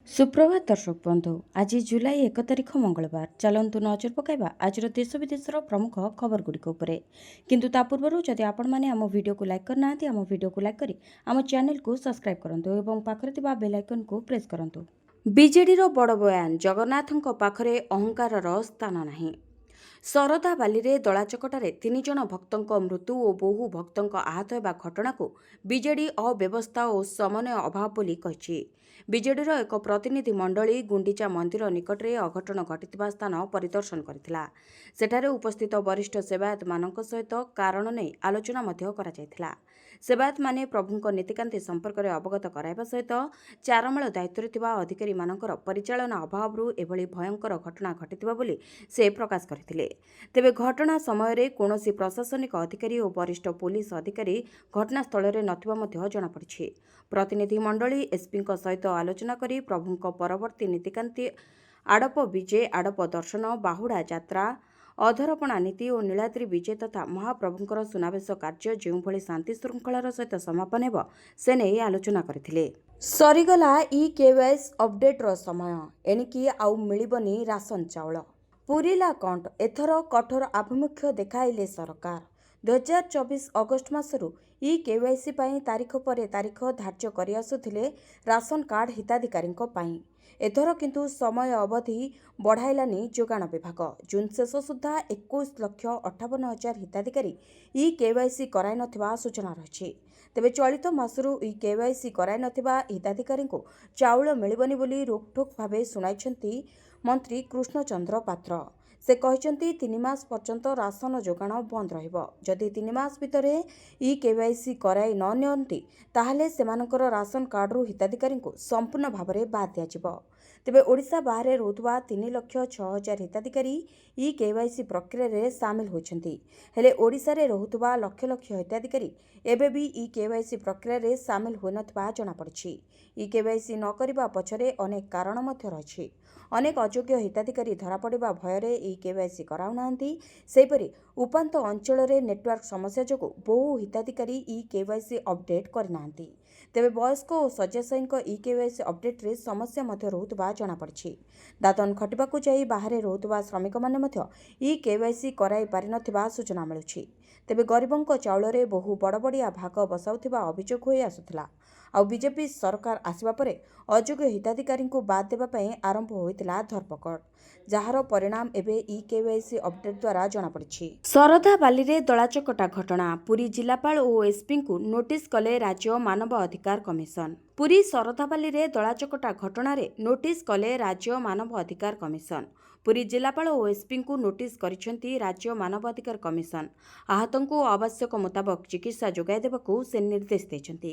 सुप्रभात दर्शक बंधु। आज जुलाई 1 तारिख मंगलवार। चलतु नजर पकाइबा आज देश विदेशर प्रमुख खबर गुड़िक किंतु ता पूर्व जदि आपण मैंने आम वीडियो को लाइक करना आम वीडियो को लाइक करी आम चैनल को सब्सक्राइब करूँ और पाखरे बेल आइकन को प्रेस करूँ। बीजेडी बड़ बयान, जगन्नाथों पाखरे अहंकार स्थान नहीं। शरदा बाली दलाचकटार 3 जन भक्तों मृत्यु और बहु भक्तों आहत होगा घटना को बीजेडी अव्यवस्था और समन्वय अभाव बोली कही। बीजेडीर एक प्रतिनिधि मंडली गुंडीचा मंदिर निकट में अघटन घटी स्थान परिदर्शन करथिला। सेठारे उपस्थित वरिष्ठ सेवायत मानक सहित कारण नहीं आलोचना करा। सेवायत माने प्रभुंक नीतिकांति संपर्क में अवगत कराइबा सहित चारमाल दायित्व अधिकारी मानकर परिचालना अभाव एभली भयंकर घटना घटिथिबा बोली से प्रकाश करथिले। तेबे घटना समय कौनसी प्रशासनिक अधिकारी और वरिष्ठ पुलिस अधिकारी घटनास्थल में नथिबा मध्य जଣାपड़िछि। प्रतिनिधि मंडली एसपी सहित आलोचना करी प्रभुंक परवर्ती नीतिकांति आड़प विजे, आड़प दर्शन, बाहुड़ा यात्रा, अधरपणा नीति और नीलाद्रि विजे तथा महाप्रभुंकर सुनावेश कार्य जो भली शांति श्रृंखलार सहित समापन हेब से नहीं आलोचना करथिले। सरीगला ई-केवाईसी अपडेटर समय, एणिकी आउ मिलिबनी राशन चाउल। पूरीला कंट, एथर कठोर आभिमुख्य देखाइले सरकार। 2024 अगस्ट मासरू ई-केवाईसी तारीख पर तारीख धार्य कर आसुथिले राशन कार्ड हिताधिकारी। एथर किंतु समय अवधि बढ़ाइलानी जोगाण विभाग। जून शेष सुधा 21,58,000 हिताधिकारी ई-केवाईसी कराई नथिबा सूचना रही। तेबे चलित मासरू ई-केवाईसी कराई नथिबा हिताधिकारी को चाउल मिलिबनी बोली रोकठोक भावे सुनाइछंती मंत्री कृष्णचंद्र पात्र। से कहते 3 मास पर्यंत राशन जोगाण बंद रहिबो। जदि 3 मास भितर ई-केवाईसी कराई न नियंती ताहले सेमानकर राशन कार्डरू हिताधिकारी को संपूर्ण भाव में बाद दिया। तेबे ओडिशा बाहर रहुतबा 3,06,000 हिताधिकारी ई-केवाईसी प्रक्रिया रे सामिल होइछंती। हेले ओडिशा रे रहुतबा लक्ष लक्ष हिताधिकारी एबे भी ई-केवाईसी प्रक्रिया रे सामिल होई नथिबा जଣା पड़िछि। ई-केवाईसी न करिबा पछरे अनेक कारण मध्य रहिछि। अनेक अयोग्य हिताधिकारी धरा पड़िबा भୟରେ ई-केवाईसी कराउनाहांती। सेहिपरि उपांत अंचल रे नेटवर्क समस्या जोगु बहु हिताधिकारी ई-केवाईसी अपडेट करनाहांती। तेबे वयस्क और शय्याशायींक ई-केवाईसी अपडेट रे समस्या मध्य रहुतबा जଣା पड़िछि। दादन खटिबाकू जाई बाहर रहुतबा श्रमिक माने मध्य ई-केवाईसी कराई पारि नथिबा सूचना मिलुछि। तेबे गरीबंक चाउल रे बहु बड़बड़िया भाग बसाउथिबा अभियोग होई आसुथिला। आ बीजेपी सरकार आसिबा परे अयोग्य हिताधिकारी को बाद देबा पई आरंभ होइतिला धरपकड़, जार परिणाम एबे ई-केवाईसी अपडेट द्वारा जଣା पड़िछि। शरदा बाली रे दलाचकटा घटना, पुरी जिलापाल और एसपी को नोटिस कले राज्य मानव अधिकार कमिशन। पुरी शरदाबाली रे दलाचकटा घटना रे नोटिस कले राज्य मानव अधिकार कमिशन। पुरी जिलापाल और एसपी को नोटिस करिसेंती राज्य मानवाधिकार कमिशन। आहतों को आवश्यक मुताबक चिकित्सा जोगाई देबाकू से निर्देश देछंती।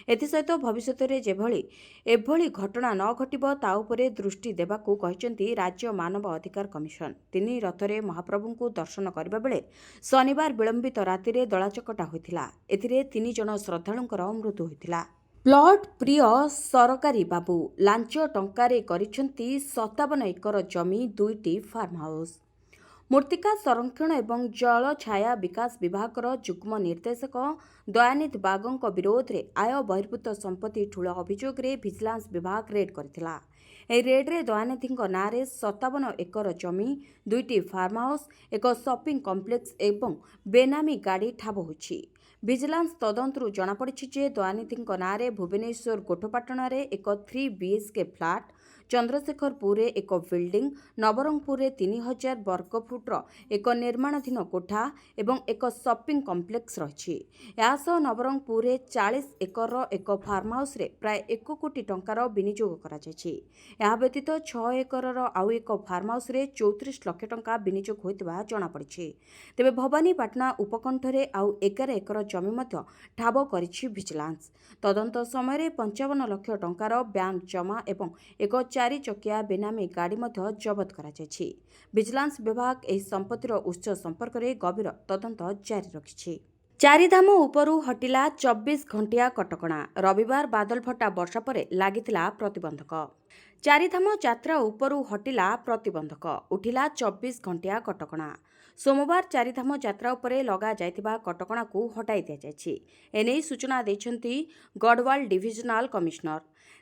एथिसहित भविष्यत रे जेभली एभली घटना न घटिबो ता उपरे दृष्टि देबाकू कहिसेंती राज्य मानव अधिकार कमिशन। 3 रथरे महाप्रभु को दर्शन करबा बेले शनिवार विलंबित राति रे दलाचकटा होइथिला। एथिरे 3 जन श्रद्धालुंकर मृत्यु होइथिला। प्लट प्रिय सरकारी बाबू लांच टंकारे करिसेंती 57 एकर जमी 2टी फार्म हाउस। मूर्तिका संरक्षण एवं जल छाया विकास विभाग जुग्म निर्देशक दयानिधि बागों विरोध में आय बहिर्भूत संपत्ति ठूल अभियोग रे विजिलेंस विभाग रेड करथिला। ए रेड रे दयानिधि नाँ 57 एकर जमी, 2टी फार्म हाउस, एक शॉपिंग कॉम्प्लेक्स एवं बेनामी गाड़ी ठाब होछि। विजिलेंस तदंतरू जଣାपड़िछि जे दयानिधि नाँ भुवनेश्वर गोठपाटण एक 3 BHK फ्लाट, चंद्रशेखरपुर एक बिल्डिंग, नवरंगपुर 3000 वर्गफुट्र एक निर्माणाधीन कोठा एवं एक शॉपिंग कॉम्प्लेक्स रही। यासह नवरंगपुर 40 एकर एक फार्म हाउस रे प्राय 1 कोटी टंकार विनियोग करा जायछि। या व्यतीत 6 एकर आउ एक फार्म हाउस रे 34 लाख टंका विनियोग होइतबा जଣା पड़िछि। तेबे भवानीपाटना उपकंठरे आउ 11 एकर जमी मध्य ठाब करिछि विजिलेंस। तदंत समय 55 लाख टंकार बैंक जमा एवं एक 4 चकिया बेनामी गाड़ी मध्य जबत करा जायछि। विजिलेंस विभाग एही संपत्तिर उत्स संपर्क में गभीर तदंत जारी रखिछि। चारिधाम उपरू हटिला 24 घंटिया कटकणा। रविवार बादल फटा वर्षा परे लागिथिला प्रतिबंधक। चारिधाम यात्रा उपरू हटिला प्रतिबंधक, उठिला 24 घंटिया कटकणा। सोमवार चारिधाम यात्रा उपरे लगा जाइथिबा कटकणा को हटाई दिया जायछि। एने सूचना दैछंती गढ़वाल डिविजनाल कमिश्नर।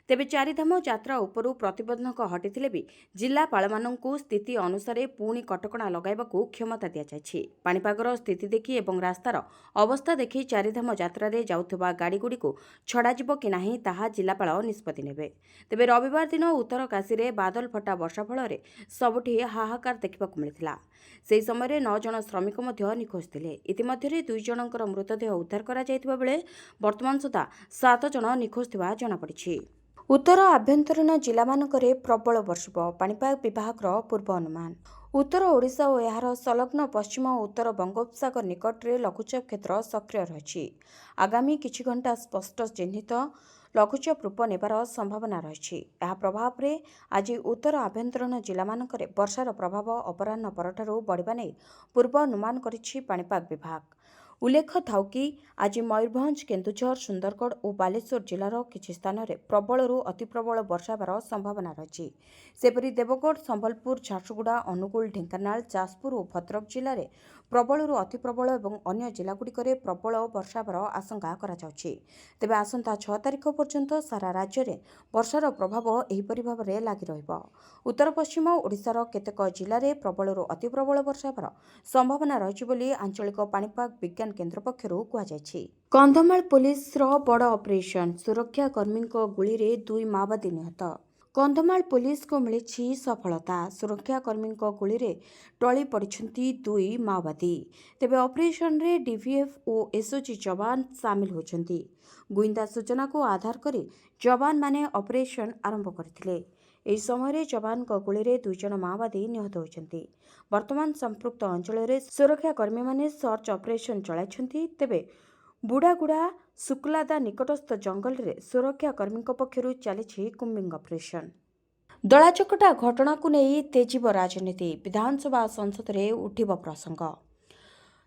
ତେବେ ଚାରିଧାମ ଯାତ୍ରା ଉପରୁ ପ୍ରତିବନ୍ଧକ ହଟିଥିଲେ ବି ଜିଲ୍ଲାପାଳମାନଙ୍କୁ ସ୍ଥିତି ଅନୁସାରେ ପୁଣି କଟକଣା ଲଗାଇବାକୁ କ୍ଷମତା ଦିଆଯାଇଛି। ପାଣିପାଗର ସ୍ଥିତି ଦେଖି ଏବଂ ରାସ୍ତାର ଅବସ୍ଥା ଦେଖି ଚାରିଧାମ ଯାତ୍ରାରେ ଯାଉଥିବା ଗାଡ଼ିଗୁଡ଼ିକୁ ଛଡ଼ାଯିବ କି ନାହିଁ ତାହା ଜିଲ୍ଲାପାଳ ନିଷ୍ପତ୍ତି ନେବେ। ତେବେ ରବିବାର ଦିନ ଉତ୍ତରକାଶୀରେ ବାଦଲ ଫଟା ବର୍ଷା ଫଳରେ ସବୁଠି ହାହାକାର ଦେଖିବାକୁ ମିଳିଥିଲା। ସେହି ସମୟରେ 9 ଜଣ ଶ୍ରମିକ ମଧ୍ୟ ନିଖୋଜ ଥିଲେ। ଇତିମଧ୍ୟରେ 2 ଜଣଙ୍କର ମୃତଦେହ ଉଦ୍ଧାର କରାଯାଇଥିବା ବେଳେ ବର୍ତ୍ତମାନ ସୁଦ୍ଧା 7 ଜଣ ନିଖୋଜ ଥିବା ଜଣାପଡ଼ିଛି। ଉତ୍ତର ଆଭ୍ୟନ୍ତରୀଣ ଜିଲ୍ଲାମାନଙ୍କରେ ପ୍ରବଳ ବର୍ଷିବ, ପାଣିପାଗ ବିଭାଗର ପୂର୍ବ ଅନୁମାନ। ଉତ୍ତର ଓଡ଼ିଶା ଓ ଏହାର ସଂଲଗ୍ନ ପଶ୍ଚିମ ଓ ଉତ୍ତର ବଙ୍ଗୋପସାଗର ନିକଟରେ ଲଘୁଚାପ କ୍ଷେତ୍ର ସକ୍ରିୟ ରହିଛି। ଆଗାମୀ କିଛି ଘଣ୍ଟା ସ୍ପଷ୍ଟ ଚିହ୍ନିତ ଲଘୁଚାପ ରୂପ ନେବାର ସମ୍ଭାବନା ରହିଛି। ଏହା ପ୍ରଭାବରେ ଆଜି ଉତ୍ତର ଆଭ୍ୟନ୍ତରୀଣ ଜିଲ୍ଲାମାନଙ୍କରେ ବର୍ଷାର ପ୍ରଭାବ ଅପରାହ୍ନ ପରଠାରୁ ବଢ଼ିବା ନେଇ ପୂର୍ବ ଅନୁମାନ କରିଛି ପାଣିପାଗ ବିଭାଗ। ଉଲ୍ଲେଖ ଥାଉ କି ଆଜି ମୟୂରଭଞ୍ଜ, କେନ୍ଦୁଝର, ସୁନ୍ଦରଗଡ଼ ଓ ବାଲେଶ୍ୱର ଜିଲ୍ଲାର କିଛି ସ୍ଥାନରେ ପ୍ରବଳରୁ ଅତି ପ୍ରବଳ ବର୍ଷା ହେବାର ସମ୍ଭାବନା ରହିଛି। ସେପରି ଦେବଗଡ଼, ସମ୍ବଲପୁର, ଝାରସୁଗୁଡ଼ା, ଅନୁଗୁଳ, ଢେଙ୍କାନାଳ, ଯାଜପୁର ଓ ଭଦ୍ରକ ଜିଲ୍ଲାରେ ପ୍ରବଳରୁ ଅତି ପ୍ରବଳ ଏବଂ ଅନ୍ୟ ଜିଲ୍ଲାଗୁଡ଼ିକରେ ପ୍ରବଳ ବର୍ଷା ହେବାର ଆଶଙ୍କା କରାଯାଉଛି। ତେବେ ଆସନ୍ତା 6 ତାରିଖ ପର୍ଯ୍ୟନ୍ତ ସାରା ରାଜ୍ୟରେ ବର୍ଷାର ପ୍ରଭାବ ଏହିପରି ଭାବରେ ଲାଗି ରହିବ। ଉତ୍ତର ପଶ୍ଚିମ ଓଡ଼ିଶାର କେତେକ ଜିଲ୍ଲାରେ ପ୍ରବଳରୁ ଅତି ପ୍ରବଳ ବର୍ଷା ହେବାର ସମ୍ଭାବନା ରହିଛି ବୋଲି ଆଞ୍ଚଳିକ ପାଣିପାଗ ବିଜ୍ଞାନ କେନ୍ଦ୍ର ପକ୍ଷରୁ କୁହାଯାଇଛି। କନ୍ଧମାଳ ପୋଲିସର ବଡ଼ ଅପରେସନ, ସୁରକ୍ଷା କର୍ମୀଙ୍କ ଗୁଳିରେ 2 ମାଓବାଦୀ ନିହତ। କନ୍ଧମାଳ ପୋଲିସକୁ ମିଳିଛି ସଫଳତା, ସୁରକ୍ଷା କର୍ମୀଙ୍କ ଗୁଳିରେ ଟଳି ପଡ଼ିଛନ୍ତି 2 ମାଓବାଦୀ। ତେବେ ଅପରେସନରେ ଡିଭିଏଫ୍ ଓ ଏସ୍ଓଜି ଯବାନ ସାମିଲ ହୋଇଛନ୍ତି। ଗୁଇନ୍ଦା ସୂଚନାକୁ ଆଧାର କରି ଯବାନମାନେ ଅପରେସନ ଆରମ୍ଭ କରିଥିଲେ। ଏହି ସମୟରେ ଯବାନଙ୍କ ଗୁଳିରେ 2 ଜଣ ମାଓବାଦୀ ନିହତ ହୋଇଛନ୍ତି। ବର୍ତ୍ତମାନ ସମ୍ପୃକ୍ତ ଅଞ୍ଚଳରେ ସୁରକ୍ଷା କର୍ମୀମାନେ ସର୍ଚ୍ଚ ଅପରେସନ ଚଳାଇଛନ୍ତି। ତେବେ ବୁଡ଼ାଗୁଡ଼ା ଶୁକ୍ଲାଦା ନିକଟସ୍ଥ ଜଙ୍ଗଲରେ ସୁରକ୍ଷା କର୍ମୀଙ୍କ ପକ୍ଷରୁ ଚାଲିଛି କୁମ୍ବିଂ ଅପରେସନ। ଦଳାଚକଟା ଘଟଣାକୁ ନେଇ ତେଜିବ ରାଜନୀତି, ବିଧାନସଭା ସଂସଦରେ ଉଠିବ ପ୍ରସଙ୍ଗ।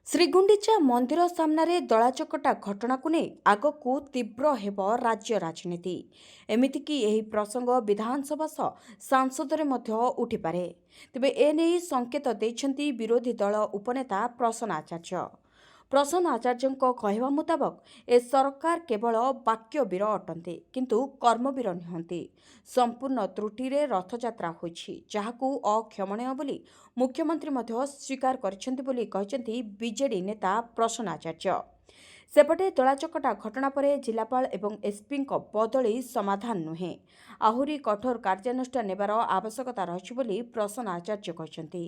ଶ୍ରୀଗୁଣ୍ଡିଚା ମନ୍ଦିର ସାମ୍ନାରେ ଦଳାଚକଟା ଘଟଣାକୁ ନେଇ ଆଗକୁ ତୀବ୍ର ହେବ ରାଜ୍ୟ ରାଜନୀତି। ଏମିତିକି ଏହି ପ୍ରସଙ୍ଗ ବିଧାନସଭା ସହ ସାଂସଦରେ ମଧ୍ୟ ଉଠିପାରେ। ତେବେ ଏନେଇ ସଂକେତ ଦେଇଛନ୍ତି ବିରୋଧୀ ଦଳ ଉପନେତା ପ୍ରସନ୍ନ ଆଚାର୍ଯ୍ୟ। ପ୍ରସନ୍ନ ଆଚାର୍ଯ୍ୟଙ୍କ କହିବା ମୁତାବକ ଏ ସରକାର କେବଳ ବାକ୍ୟବୀର ଅଟନ୍ତି, କିନ୍ତୁ କର୍ମବୀର ନୁହନ୍ତି। ସମ୍ପୂର୍ଣ୍ଣ ତ୍ରୁଟିରେ ରଥଯାତ୍ରା ହୋଇଛି, ଯାହାକୁ ଅକ୍ଷମଣୀୟ ବୋଲି ମୁଖ୍ୟମନ୍ତ୍ରୀ ମଧ୍ୟ ସ୍ୱୀକାର କରିଛନ୍ତି ବୋଲି କହିଛନ୍ତି ବିଜେଡି ନେତା ପ୍ରସନ୍ନ ଆଚାର୍ଯ୍ୟ। ସେପଟେ ଦଳାଚକଟା ଘଟଣା ପରେ ଜିଲ୍ଲାପାଳ ଏବଂ ଏସ୍ପିଙ୍କ ବଦଳି ସମାଧାନ ନୁହେଁ, ଆହୁରି କଠୋର କାର୍ଯ୍ୟାନୁଷ୍ଠାନ ନେବାର ଆବଶ୍ୟକତା ରହିଛି ବୋଲି ପ୍ରସନ୍ନ ଆଚାର୍ଯ୍ୟ କହିଛନ୍ତି।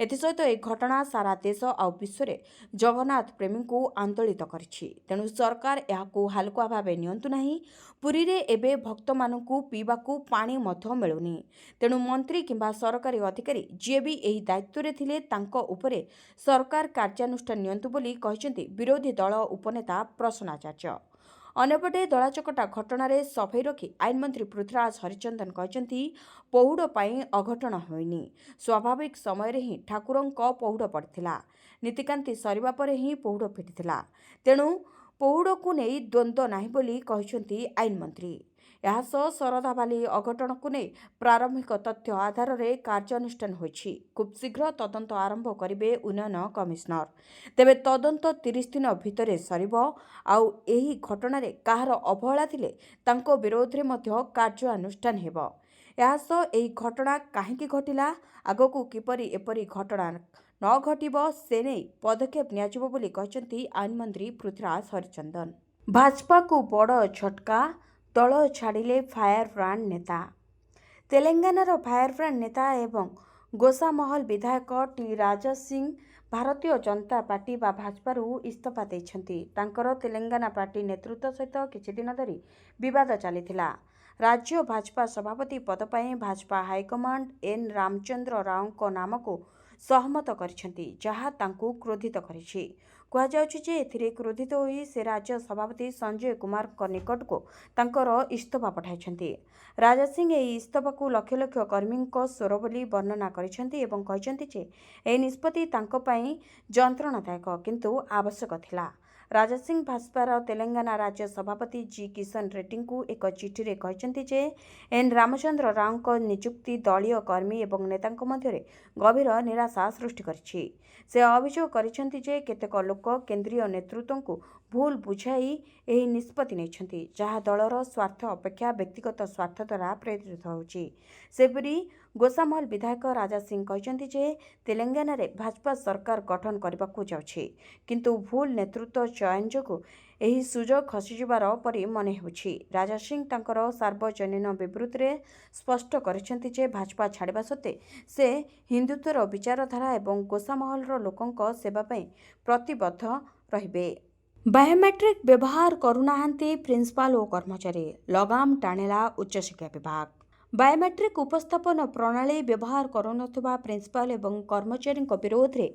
ଏଥିସହିତ ଏହି ଘଟଣା ସାରା ଦେଶ ଆଉ ବିଶ୍ୱରେ ଜଗନ୍ନାଥ ପ୍ରେମୀଙ୍କୁ ଆନ୍ଦୋଳିତ କରିଛି। ତେଣୁ ସରକାର ଏହାକୁ ହାଲୁକା ଭାବେ ନିଅନ୍ତୁ ନାହିଁ। ପୁରୀରେ ଏବେ ଭକ୍ତମାନଙ୍କୁ ପିଇବାକୁ ପାଣି ମଧ୍ୟ ମିଳୁନି। ତେଣୁ ମନ୍ତ୍ରୀ କିମ୍ବା ସରକାରୀ ଅଧିକାରୀ ଯିଏ ବି ଏହି ଦାୟିତ୍ୱରେ ଥିଲେ ତାଙ୍କ ଉପରେ ସରକାର କାର୍ଯ୍ୟାନୁଷ୍ଠାନ ନିଅନ୍ତୁ ବୋଲି କହିଛନ୍ତି ବିରୋଧୀ ଦଳ ଉପନେତା ପ୍ରସନ୍ନ ଆଚାର୍ଯ୍ୟ। ଅନ୍ୟପଟେ ଦଳାଚକଟା ଘଟଣାରେ ସଫେଇ ରଖି ଆଇନମନ୍ତ୍ରୀ ପୃଥ୍ୱୀରାଜ ହରିଚନ୍ଦନ କହିଛନ୍ତି ପହୁଡ଼ ପାଇଁ ଅଘଟଣ ହୋଇନି। ସ୍ୱାଭାବିକ ସମୟରେ ହିଁ ଠାକୁରଙ୍କ ପହୁଡ଼ ପଡ଼ିଥିଲା। ନୀତିକାନ୍ତି ସରିବା ପରେ ହିଁ ପହୁଡ଼ ଫିଟିଥିଲା। ତେଣୁ ପହୁଡ଼କୁ ନେଇ ଦ୍ୱନ୍ଦ୍ୱ ନାହିଁ ବୋଲି କହିଛନ୍ତି ଆଇନମନ୍ତ୍ରୀ। ଏହାସହ ଶରଧାବାଲି ଅଘଟଣକୁ ନେଇ ପ୍ରାରମ୍ଭିକ ତଥ୍ୟ ଆଧାରରେ କାର୍ଯ୍ୟାନୁଷ୍ଠାନ ହୋଇଛି। ଖୁବ୍ ଶୀଘ୍ର ତଦନ୍ତ ଆରମ୍ଭ କରିବେ ଉନ୍ନୟନ କମିଶନର। ତେବେ ତଦନ୍ତ 30 ଦିନ ଭିତରେ ସରିବ। ଆଉ ଏହି ଘଟଣାରେ କାହାର ଅବହେଳା ଥିଲେ ତାଙ୍କ ବିରୋଧରେ ମଧ୍ୟ କାର୍ଯ୍ୟାନୁଷ୍ଠାନ ହେବ। ଏହାସହ ଏହି ଘଟଣା କାହିଁକି ଘଟିଲା, ଆଗକୁ କିପରି ଏପରି ଘଟଣା ନ ଘଟିବ ସେ ନେଇ ପଦକ୍ଷେପ ନିଆଯିବ ବୋଲି କହିଛନ୍ତି ଆଇନମନ୍ତ୍ରୀ ପୃଥ୍ୱୀରାଜ ହରିଚନ୍ଦନ। ଭାଜପାକୁ ବଡ଼ ଝଟକା, ଦଳ ଛାଡ଼ିଲେ ଫାୟାର ବ୍ରାଣ୍ଡ ନେତା। ତେଲେଙ୍ଗାନାର ଫାୟାର ବ୍ରାଣ୍ଡ ନେତା ଏବଂ ଗୋସାମହଲ ବିଧାୟକ ଟି ରାଜା ସିଂ ଭାରତୀୟ ଜନତା ପାର୍ଟି ବା ଭାଜପାରୁ ଇସ୍ତଫା ଦେଇଛନ୍ତି। ତାଙ୍କର ତେଲେଙ୍ଗାନା ପାର୍ଟି ନେତୃତ୍ୱ ସହିତ କିଛି ଦିନ ଧରି ବିବାଦ ଚାଲିଥିଲା। ରାଜ୍ୟ ଭାଜପା ସଭାପତି ପଦ ପାଇଁ ଭାଜପା ହାଇକମାଣ୍ଡ ଏନ୍ ରାମଚନ୍ଦ୍ର ରାଓଙ୍କ ନାମକୁ ସହମତ କରିଛନ୍ତି, ଯାହା ତାଙ୍କୁ କ୍ରୋଧିତ କରିଛି। କୁହାଯାଉଛି ଯେ ଏଥିରେ କ୍ରୋଧିତ ହୋଇ ସେ ରାଜ୍ୟ ସଭାପତି ସଞ୍ଜୟ କୁମାରଙ୍କ ନିକଟକୁ ତାଙ୍କର ଇସ୍ତଫା ପଠାଇଛନ୍ତି। ରାଜା ସିଂ ଏହି ଇସ୍ତଫାକୁ ଲକ୍ଷ ଲକ୍ଷ କର୍ମୀଙ୍କ ସ୍ୱର ବୋଲି ବର୍ଣ୍ଣନା କରିଛନ୍ତି ଏବଂ କହିଛନ୍ତି ଯେ ଏହି ନିଷ୍ପତ୍ତି ତାଙ୍କ ପାଇଁ ଯନ୍ତ୍ରଣାଦାୟକ କିନ୍ତୁ ଆବଶ୍ୟକ ଥିଲା। ରାଜା ସିଂ ଭାଜପାର ତେଲେଙ୍ଗାନା ରାଜ୍ୟ ସଭାପତି ଜି କିଶନ ରେଡ୍ଡୀଙ୍କୁ ଏକ ଚିଠିରେ କହିଛନ୍ତି ଯେ ଏନ୍ ରାମଚନ୍ଦ୍ର ରାଓଙ୍କ ନିଯୁକ୍ତି ଦଳୀୟ କର୍ମୀ ଏବଂ ନେତାଙ୍କ ମଧ୍ୟରେ ଗଭୀର ନିରାଶା ସୃଷ୍ଟି କରିଛି। ସେ ଅଭିଯୋଗ କରିଛନ୍ତି ଯେ କେତେକ ଲୋକ କେନ୍ଦ୍ରୀୟ ନେତୃତ୍ୱଙ୍କୁ ଭୁଲ ବୁଝାଇ ଏହି ନିଷ୍ପତ୍ତି ନେଇଛନ୍ତି, ଯାହା ଦଳର ସ୍ୱାର୍ଥ ଅପେକ୍ଷା ବ୍ୟକ୍ତିଗତ ସ୍ୱାର୍ଥ ଦ୍ୱାରା ପ୍ରେରିତ ହେଉଛି। ସେହିପରି ଗୋସାମହଲ ବିଧାୟକ ରାଜା ସିଂ କହିଛନ୍ତି ଯେ ତେଲେଙ୍ଗାନାରେ ଭାଜପା ସରକାର ଗଠନ କରିବାକୁ ଯାଉଛି, କିନ୍ତୁ ଭୁଲ ନେତୃତ୍ୱ ଚୟନ ଯୋଗୁଁ ଏହି ସୁଯୋଗ ଖସିଯିବାର ପରି ମନେ ହେଉଛି। ରାଜା ସିଂ ତାଙ୍କର ସାର୍ବଜନୀନ ବିବୃତ୍ତିରେ ସ୍ପଷ୍ଟ କରିଛନ୍ତି ଯେ ଭାଜପା ଛାଡ଼ିବା ସତ୍ତ୍ୱେ ସେ ହିନ୍ଦୁତ୍ୱର ବିଚାରଧାରା ଏବଂ ଗୋସାମହଲର ଲୋକଙ୍କ ସେବା ପାଇଁ ପ୍ରତିବଦ୍ଧ ରହିବେ। ବାୟୋମେଟ୍ରିକ୍ ବ୍ୟବହାର କରୁନାହାନ୍ତି ପ୍ରିନ୍ସିପାଲ ଓ କର୍ମଚାରୀ, ଲଗାମ ଟାଣିଲା ଉଚ୍ଚଶିକ୍ଷା ବିଭାଗ। ବାୟୋମେଟ୍ରିକ୍ ଉପସ୍ଥାପନ ପ୍ରଣାଳୀ ବ୍ୟବହାର କରୁନଥିବା ପ୍ରିନ୍ସିପାଲ ଏବଂ କର୍ମଚାରୀଙ୍କ ବିରୋଧରେ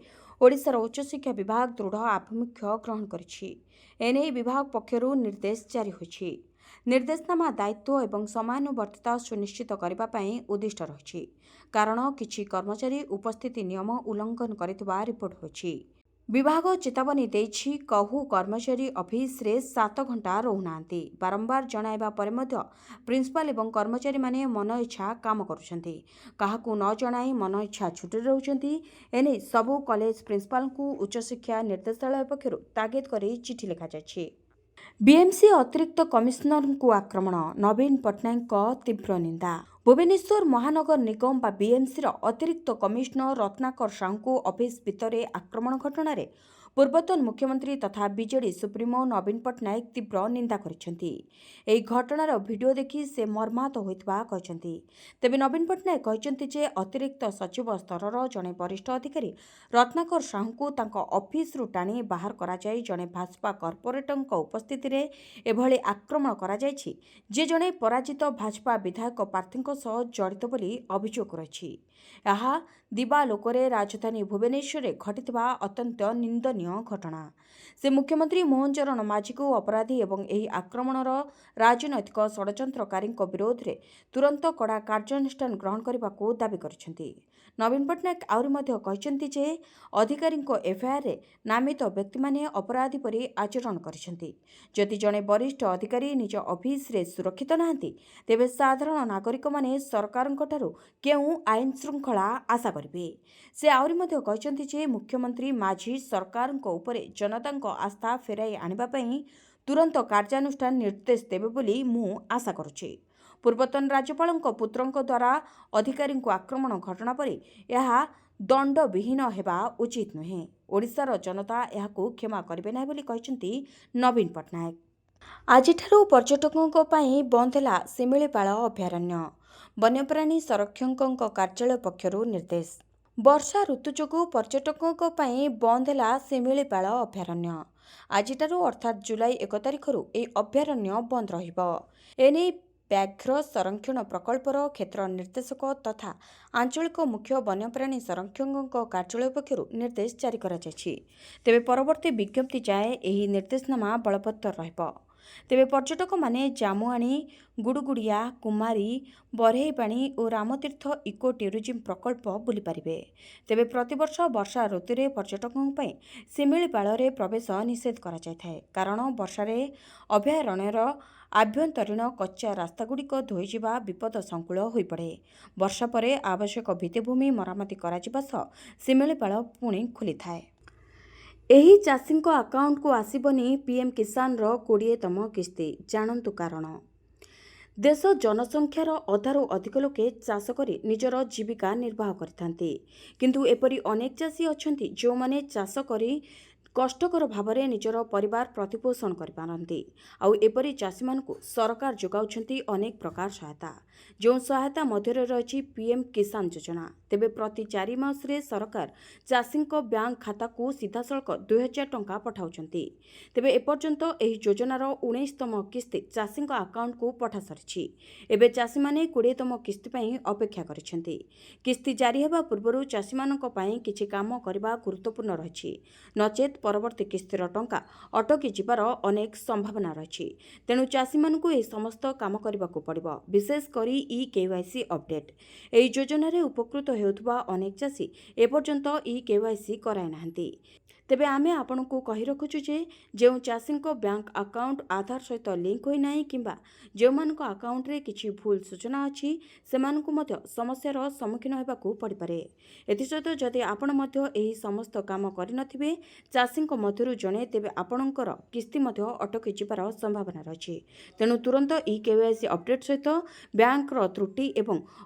ଓଡ଼ିଶାର ଉଚ୍ଚଶିକ୍ଷା ବିଭାଗ ଦୃଢ଼ ଆଭିମୁଖ୍ୟ ଗ୍ରହଣ କରିଛି। ଏନେଇ ବିଭାଗ ପକ୍ଷରୁ ନିର୍ଦ୍ଦେଶ ଜାରି ହୋଇଛି। ନିର୍ଦ୍ଦେଶନାମା ଦାୟିତ୍ୱ ଏବଂ ସମୟାନୁବର୍ତ୍ତିତା ସୁନିଶ୍ଚିତ କରିବା ପାଇଁ ଉଦ୍ଦିଷ୍ଟ ରହିଛି, କାରଣ କିଛି କର୍ମଚାରୀ ଉପସ୍ଥିତି ନିୟମ ଉଲ୍ଲଂଘନ କରିଥିବା ରିପୋର୍ଟ ହୋଇଛି। ବିଭାଗ ଚେତାବନୀ ଦେଇଛି, କହୁ କର୍ମଚାରୀ ଅଫିସରେ 7 ଘଣ୍ଟା ରହୁନାହାନ୍ତି। ବାରମ୍ବାର ଜଣାଇବା ପରେ ମଧ୍ୟ ପ୍ରିନ୍ସିପାଲ ଏବଂ କର୍ମଚାରୀମାନେ ମନ ଇଚ୍ଛା କାମ କରୁଛନ୍ତି, କାହାକୁ ନ ଜଣାଇ ମନ ଇଚ୍ଛା ଛୁଟିରେ ରହୁଛନ୍ତି। ଏନେଇ ସବୁ କଲେଜ ପ୍ରିନ୍ସିପାଲଙ୍କୁ ଉଚ୍ଚଶିକ୍ଷା ନିର୍ଦ୍ଦେଶାଳୟ ପକ୍ଷରୁ ତାଗିଦ କରି ଚିଠି ଲେଖାଯାଇଛି। ବିଏମ୍ସି ଅତିରିକ୍ତ କମିଶନରଙ୍କୁ ଆକ୍ରମଣ, ନବୀନ ପଟ୍ଟନାୟକଙ୍କ ତୀବ୍ର ନିନ୍ଦା। ଭୁବନେଶ୍ୱର ମହାନଗର ନିଗମ ବା ବିଏମ୍ସିର ଅତିରିକ୍ତ କମିଶନର ରତ୍ନାକର ସାହୁଙ୍କୁ ଅଫିସ ଭିତରେ ଆକ୍ରମଣ ଘଟଣାରେ ପୂର୍ବତନ ମୁଖ୍ୟମନ୍ତ୍ରୀ ତଥା ବିଜେଡି ସୁପ୍ରିମୋ ନବୀନ ପଟ୍ଟନାୟକ ତୀବ୍ର ନିନ୍ଦା କରିଛନ୍ତି। ଏହି ଘଟଣାର ଭିଡିଓ ଦେଖି ସେ ମର୍ମାହତ ହୋଇଥିବା କହିଛନ୍ତି। ତେବେ ନବୀନ ପଟ୍ଟନାୟକ କହିଛନ୍ତି ଯେ ଅତିରିକ୍ତ ସଚିବ ସ୍ତରର ଜଣେ ବରିଷ୍ଠ ଅଧିକାରୀ ରତ୍ନାକର ସାହୁଙ୍କୁ ତାଙ୍କ ଅଫିସରୁ ଟାଣି ବାହାର କରାଯାଇ ଜଣେ ଭାଜପା କର୍ପୋରେଟରଙ୍କ ଉପସ୍ଥିତିରେ ଏଭଳି ଆକ୍ରମଣ କରାଯାଇଛି, ଯିଏ ଜଣେ ପରାଜିତ ଭାଜପା ବିଧାୟକ ପ୍ରାର୍ଥୀଙ୍କ ସହ ଜଡ଼ିତ ବୋଲି ଅଭିଯୋଗ ରହିଛି। ଏହା ଦିବାଲୋକରେ ରାଜଧାନୀ ଭୁବନେଶ୍ୱରରେ ଘଟିଥିବା ଅତ୍ୟନ୍ତ ନିନ୍ଦନୀୟ ଘଟଣା। ସେ ମୁଖ୍ୟମନ୍ତ୍ରୀ ମୋହନ ଚରଣ ମାଝୀଙ୍କୁ ଅପରାଧୀ ଏବଂ ଏହି ଆକ୍ରମଣର ରାଜନୈତିକ ଷଡ଼ଯନ୍ତ୍ରକାରୀଙ୍କ ବିରୋଧରେ ତୁରନ୍ତ କଡ଼ା କାର୍ଯ୍ୟାନୁଷ୍ଠାନ ଗ୍ରହଣ କରିବାକୁ ଦାବି କରିଛନ୍ତି। ନବୀନ ପଟ୍ଟନାୟକ ଆହୁରି ମଧ୍ୟ କହିଛନ୍ତି ଯେ ଅଧିକାରୀଙ୍କ ଏଫ୍ଆଇଆର୍ରେ ନାମିତ ବ୍ୟକ୍ତିମାନେ ଅପରାଧୀ ପରି ଆଚରଣ କରିଛନ୍ତି। ଯଦି ଜଣେ ବରିଷ୍ଠ ଅଧିକାରୀ ନିଜ ଅଫିସରେ ସୁରକ୍ଷିତ ନାହାନ୍ତି, ତେବେ ସାଧାରଣ ନାଗରିକମାନେ ସରକାରଙ୍କଠାରୁ କେଉଁ ଆଇନ ଶୃଙ୍ଖଳା ଆଶା କରିବେ? ସେ ଆହୁରି ମଧ୍ୟ କହିଛନ୍ତି ଯେ ମୁଖ୍ୟମନ୍ତ୍ରୀ ମାଝୀ ସରକାରଙ୍କ ଉପରେ ଜନତାଙ୍କ ଆସ୍ଥା ଫେରାଇ ଆଣିବା ପାଇଁ ତୁରନ୍ତ କାର୍ଯ୍ୟାନୁଷ୍ଠାନ ନିର୍ଦ୍ଦେଶ ଦେବେ ବୋଲି ମୁଁ ଆଶା କରୁଛି। ପୂର୍ବତନ ରାଜ୍ୟପାଳଙ୍କ ପୁତ୍ରଙ୍କ ଦ୍ୱାରା ଅଧିକାରୀଙ୍କୁ ଆକ୍ରମଣ ଘଟଣା ପରେ ଏହା ଦଣ୍ଡବିହୀନ ହେବା ଉଚିତ ନୁହେଁ। ଓଡ଼ିଶାର ଜନତା ଏହାକୁ କ୍ଷମା କରିବେ ନାହିଁ ବୋଲି କହିଛନ୍ତି ନବୀନ ପଟ୍ଟନାୟକ। ଆଜିଠାରୁ ପର୍ଯ୍ୟଟକଙ୍କ ପାଇଁ ବନ୍ଦ ହେଲା ଶିମିଳିପାଳ ଅଭୟାରଣ୍ୟ। ବନ୍ୟପ୍ରାଣୀ ସଂରକ୍ଷକଙ୍କ କାର୍ଯ୍ୟାଳୟ ପକ୍ଷରୁ ନିର୍ଦ୍ଦେଶ। ବର୍ଷା ଋତୁ ଯୋଗୁଁ ପର୍ଯ୍ୟଟକଙ୍କ ପାଇଁ ବନ୍ଦ ହେଲା ଶିମିଳିପାଳ ଅଭୟାରଣ୍ୟ। ଆଜିଠାରୁ ଅର୍ଥାତ୍ ଜୁଲାଇ 1 ତାରିଖରୁ ଏହି ଅଭୟାରଣ୍ୟ ବନ୍ଦ ରହିବ। ଏନେଇ ବ୍ୟାଘ୍ର ସଂରକ୍ଷଣ ପ୍ରକଳ୍ପର କ୍ଷେତ୍ର ନିର୍ଦ୍ଦେଶକ ତଥା ଆଞ୍ଚଳିକ ମୁଖ୍ୟ ବନ୍ୟପ୍ରାଣୀ ସଂରକ୍ଷକଙ୍କ କାର୍ଯ୍ୟାଳୟ ପକ୍ଷରୁ ନିର୍ଦ୍ଦେଶ ଜାରି କରାଯାଇଛି। ତେବେ ପରବର୍ତ୍ତୀ ବିଜ୍ଞପ୍ତି ଯାଏଁ ଏହି ନିର୍ଦ୍ଦେଶନାମା ବଳବତ୍ତର ରହିବ। ତେବେ ପର୍ଯ୍ୟଟକମାନେ ଜାମୁଆଣୀ, ଗୁଡ଼ୁଗୁଡ଼ିଆ, କୁମାରୀ, ବରେହିପାଣି ଓ ରାମତୀର୍ଥ ଇକୋ ଟୁରିଜିମ୍ ପ୍ରକଳ୍ପ ବୁଲିପାରିବେ। ତେବେ ପ୍ରତିବର୍ଷ ବର୍ଷା ଋତୁରେ ପର୍ଯ୍ୟଟକଙ୍କ ପାଇଁ ଶିମିଳିପାଳରେ ପ୍ରବେଶ ନିଷେଧ କରାଯାଇଥାଏ, କାରଣ ବର୍ଷାରେ ଅଭୟାରଣ୍ୟର ଆଭ୍ୟନ୍ତରୀଣ କଚ୍ଚା ରାସ୍ତାଗୁଡ଼ିକ ଧୋଇଯିବା ବିପଦସଂକୁଳ ହୋଇପଡ଼େ। ବର୍ଷା ପରେ ଆବଶ୍ୟକ ଭିତ୍ତିଭୂମି ମରାମତି କରାଯିବା ସହ ଶିମିଳିପାଳ ପୁଣି ଖୋଲିଥାଏ। ଏହି ଚାଷୀଙ୍କ ଆକାଉଣ୍ଟକୁ ଆସିବନି ପିଏମ୍ କିଷାନର 20ତମ କିସ୍ତି, ଜାଣନ୍ତୁ କାରଣ। ଦେଶ ଜନସଂଖ୍ୟାର ଅଧାରୁ ଅଧିକ ଲୋକେ ଚାଷ କରି ନିଜର ଜୀବିକା ନିର୍ବାହ କରିଥାନ୍ତି, କିନ୍ତୁ ଏପରି ଅନେକ ଚାଷୀ ଅଛନ୍ତି ଯେଉଁମାନେ ଚାଷ କରି କଷ୍ଟକର ଭାବରେ ନିଜର ପରିବାର ପ୍ରତିପୋଷଣ କରିପାରନ୍ତି। ଆଉ ଏପରି ଚାଷୀମାନଙ୍କୁ ସରକାର ଯୋଗାଉଛନ୍ତି ଅନେକ ପ୍ରକାର ସହାୟତା, ଯେଉଁ ସହାୟତା ମଧ୍ୟରେ ରହିଛି ପିଏମ୍ କିଷାନ ଯୋଜନା। ତେବେ ପ୍ରତି 4 ମାସରେ ସରକାର ଚାଷୀଙ୍କ ବ୍ୟାଙ୍କ ଖାତାକୁ ସିଧାସଳଖ 2000 ଟଙ୍କା ପଠାଉଛନ୍ତି। ତେବେ ଏପର୍ଯ୍ୟନ୍ତ ଏହି ଯୋଜନାର 19ତମ କିସ୍ତି ଚାଷୀଙ୍କ ଆକାଉଣ୍ଟକୁ ପଠାସରିଛି। ଏବେ ଚାଷୀମାନେ 20ତମ କିସ୍ତି ପାଇଁ ଅପେକ୍ଷା କରିଛନ୍ତି। କିସ୍ତି ଜାରି ହେବା ପୂର୍ବରୁ ଚାଷୀମାନଙ୍କ ପାଇଁ କିଛି କାମ କରିବା ଗୁରୁତ୍ୱପୂର୍ଣ୍ଣ ରହିଛି, ନଚେତ୍ ପରବର୍ତ୍ତୀ କିସ୍ତିର ଟଙ୍କା ଅଟକି ଯିବାର ଅନେକ ସମ୍ଭାବନା ରହିଛି। ତେଣୁ ଚାଷୀମାନଙ୍କୁ ଏହି ସମସ୍ତ କାମ କରିବାକୁ ପଡ଼ିବ, ବିଶେଷ କରି ଇ-କେୱାଇସି ଅପଡେଟ୍। ଏହି ଯୋଜନାରେ ଉପକୃତ ହେଉଥିବା ଅନେକ ଚାଷୀ ଏପର୍ଯ୍ୟନ୍ତ ଇ-କେୱାଇସି କରାଇ ନାହାନ୍ତି। ତେବେ ଆମେ ଆପଣଙ୍କୁ କହି ରଖୁଛୁ ଯେ ଯେଉଁ ଚାଷୀଙ୍କ ବ୍ୟାଙ୍କ ଆକାଉଣ୍ଟ ଆଧାର ସହିତ ଲିଙ୍କ ହୋଇନାହିଁ କିମ୍ବା ଯେଉଁମାନଙ୍କ ଆକାଉଣ୍ଟରେ କିଛି ଭୁଲ ସୂଚନା ଅଛି ସେମାନଙ୍କୁ ମଧ୍ୟ ସମସ୍ୟାର ସମ୍ମୁଖୀନ ହେବାକୁ ପଡ଼ିପାରେ। ଏଥିସହିତ ଯଦି ଆପଣ ମଧ୍ୟ ଏହି ସମସ୍ତ କାମ କରିନଥିବେ ଚାଷୀଙ୍କ ମଧ୍ୟରୁ ଜଣେ, ତେବେ ଆପଣଙ୍କର କିସ୍ତି ମଧ୍ୟ ଅଟକି ଯିବାର ସମ୍ଭାବନା ରହିଛି। ତେଣୁ ତୁରନ୍ତ ଇ KYC ଅପଡେଟ୍ ସହିତ ବ୍ୟାଙ୍କର ତ୍ରୁଟି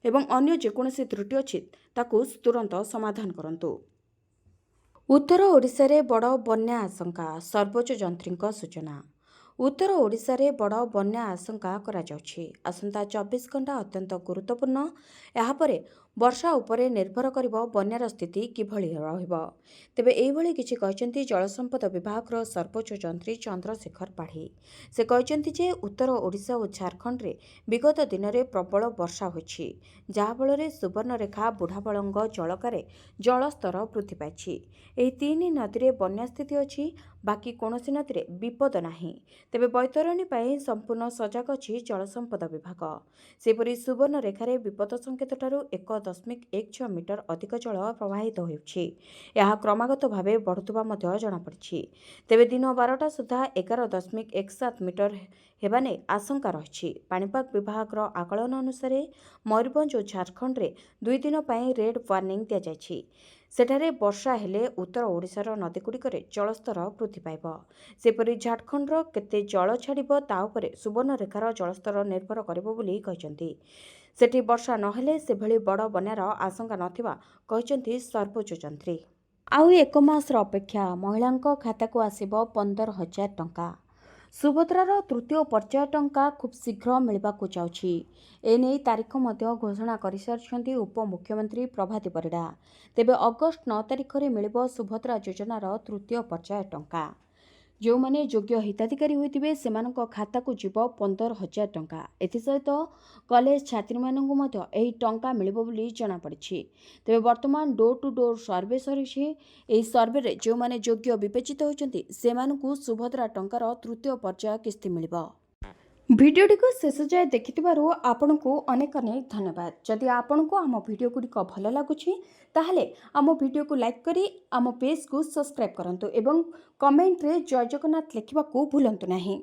ଏବଂ ଅନ୍ୟ ଯେକୌଣସି ତ୍ରୁଟି ଅଛି ତାକୁ ତୁରନ୍ତ ସମାଧାନ କରନ୍ତୁ। ଉତ୍ତର ଓଡ଼ିଶାରେ ବଡ଼ ବନ୍ୟା ଆଶଙ୍କା, ସର୍ବୋଚ୍ଚ ଯନ୍ତ୍ରୀଙ୍କ ସୂଚନା। ଉତ୍ତର ଓଡ଼ିଶାରେ ବଡ଼ ବନ୍ୟା ଆଶଙ୍କା କରାଯାଉଛି। ଆସନ୍ତା 24 ଘଣ୍ଟା ଅତ୍ୟନ୍ତ ଗୁରୁତ୍ୱପୂର୍ଣ୍ଣ। ଏହାପରେ ବର୍ଷା ଉପରେ ନିର୍ଭର କରିବ ବନ୍ୟାର ସ୍ଥିତି କିଭଳି ରହିବ। ତେବେ ଏହିଭଳି କିଛି କହିଛନ୍ତି ଜଳସମ୍ପଦ ବିଭାଗର ସର୍ବୋଚ୍ଚ ଯନ୍ତ୍ରୀ ଚନ୍ଦ୍ରଶେଖର ପାଢ଼ୀ। ସେ କହିଛନ୍ତି ଯେ ଉତ୍ତର ଓଡ଼ିଶା ଓ ଝାରଖଣ୍ଡରେ ବିଗତ ଦିନରେ ପ୍ରବଳ ବର୍ଷା ହୋଇଛି, ଯାହାଫଳରେ ସୁବର୍ଣ୍ଣରେଖା ବୁଢ଼ାବଳଙ୍ଗ ଜଳକାରେ ଜଳସ୍ତର ବୃଦ୍ଧି ପାଇଛି। ଏହି 3 ନଦୀରେ ବନ୍ୟା ସ୍ଥିତି ଅଛି, ବାକି କୌଣସି ନଦୀରେ ବିପଦ ନାହିଁ। ତେବେ ବୈତରଣୀ ପାଇଁ ସମ୍ପୂର୍ଣ୍ଣ ସଜାଗ ଅଛି ଜଳସମ୍ପଦ ବିଭାଗ। ସେହିପରି ସୁବର୍ଣ୍ଣରେଖାରେ ବିପଦ ସଂକେତଠାରୁ 1.16 ମିଟର ଅଧିକ ଜଳ ପ୍ରବାହିତ ହେଉଛି। ଏହା କ୍ରମାଗତ ଭାବେ ବଢ଼ୁଥିବା ମଧ୍ୟ ଜଣାପଡ଼ିଛି। ତେବେ ଦିନ 12ଟା ସୁଦ୍ଧା 11.17 ମିଟର ହେବା ନେଇ ଆଶଙ୍କା ରହିଛି। ପାଣିପାଗ ବିଭାଗର ଆକଳନ ଅନୁସାରେ ମୟୂରଭଞ୍ଜ ଓ ଝାରଖଣ୍ଡରେ 2 ଦିନ ପାଇଁ ରେଡ୍ ୱାର୍ଣ୍ଣିଂ ଦିଆଯାଇଛି। ସେଠାରେ ବର୍ଷା ହେଲେ ଉତ୍ତର ଓଡ଼ିଶାର ନଦୀଗୁଡ଼ିକରେ ଜଳସ୍ତର ବୃଦ୍ଧି ପାଇବ। ସେପରି ଝାଡ଼ଖଣ୍ଡର କେତେ ଜଳ ଛାଡ଼ିବ ତା ଉପରେ ସୁବର୍ଣ୍ଣରେଖାର ଜଳସ୍ତର ନିର୍ଭର କରିବ ବୋଲି କହିଛନ୍ତି। ସେଠି ବର୍ଷା ନହେଲେ ସେଭଳି ବଡ଼ ବନ୍ୟାର ଆଶଙ୍କା ନଥିବା କହିଛନ୍ତି ସର୍ବୋଚ୍ଚ ଯନ୍ତ୍ରୀ। ଆଉ 1 ମାସର ଅପେକ୍ଷା, ମହିଳାଙ୍କ ଖାତାକୁ ଆସିବ 15,000 ଟଙ୍କା। ସୁଭଦ୍ରାର ତୃତୀୟ ପର୍ଯ୍ୟାୟ ଟଙ୍କା ଖୁବ୍ ଶୀଘ୍ର ମିଳିବାକୁ ଯାଉଛି। ଏନେଇ ତାରିଖ ମଧ୍ୟ ଘୋଷଣା କରିସାରିଛନ୍ତି ଉପମୁଖ୍ୟମନ୍ତ୍ରୀ ପ୍ରଭାତୀ ପରିଡ଼ା। ତେବେ ଅଗଷ୍ଟ 9 ତାରିଖରେ ମିଳିବ ସୁଭଦ୍ରା ଯୋଜନାର ତୃତୀୟ ପର୍ଯ୍ୟାୟ ଟଙ୍କା। ଯେଉଁମାନେ ଯୋଗ୍ୟ ହିତାଧିକାରୀ ହୋଇଥିବେ ସେମାନଙ୍କ ଖାତାକୁ ଯିବ 15,000 ଟଙ୍କା। ଏଥିସହିତ କଲେଜ ଛାତ୍ରୀମାନଙ୍କୁ ମଧ୍ୟ ଏହି ଟଙ୍କା ମିଳିବ ବୋଲି ଜଣାପଡ଼ିଛି। ତେବେ ବର୍ତ୍ତମାନ ଡୋର ଟୁ ଡୋର ସର୍ଭେ ସରିଛି। ଏହି ସର୍ଭେରେ ଯେଉଁମାନେ ଯୋଗ୍ୟ ବିବେଚିତ ହୋଇଛନ୍ତି ସେମାନଙ୍କୁ ସୁଭଦ୍ରା ଟଙ୍କାର ତୃତୀୟ ପର୍ଯ୍ୟାୟ କିସ୍ତି ମିଳିବ। ଭିଡ଼ିଓଟିକୁ ଶେଷ ଯାଏ ଦେଖିଥିବାରୁ ଆପଣଙ୍କୁ ଅନେକ ଧନ୍ୟବାଦ। ଯଦି ଆପଣଙ୍କୁ ଆମ ଭିଡ଼ିଓଗୁଡ଼ିକ ଭଲ ଲାଗୁଛି ତାହେଲେ ଆମ ଭିଡ଼ିଓକୁ ଲାଇକ୍ କରି ଆମ ପେଜକୁ ସବସ୍କ୍ରାଇବ୍ କରନ୍ତୁ ଏବଂ କମେଣ୍ଟରେ ଜୟ ଜଗନ୍ନାଥ ଲେଖିବାକୁ ଭୁଲନ୍ତୁ ନାହିଁ।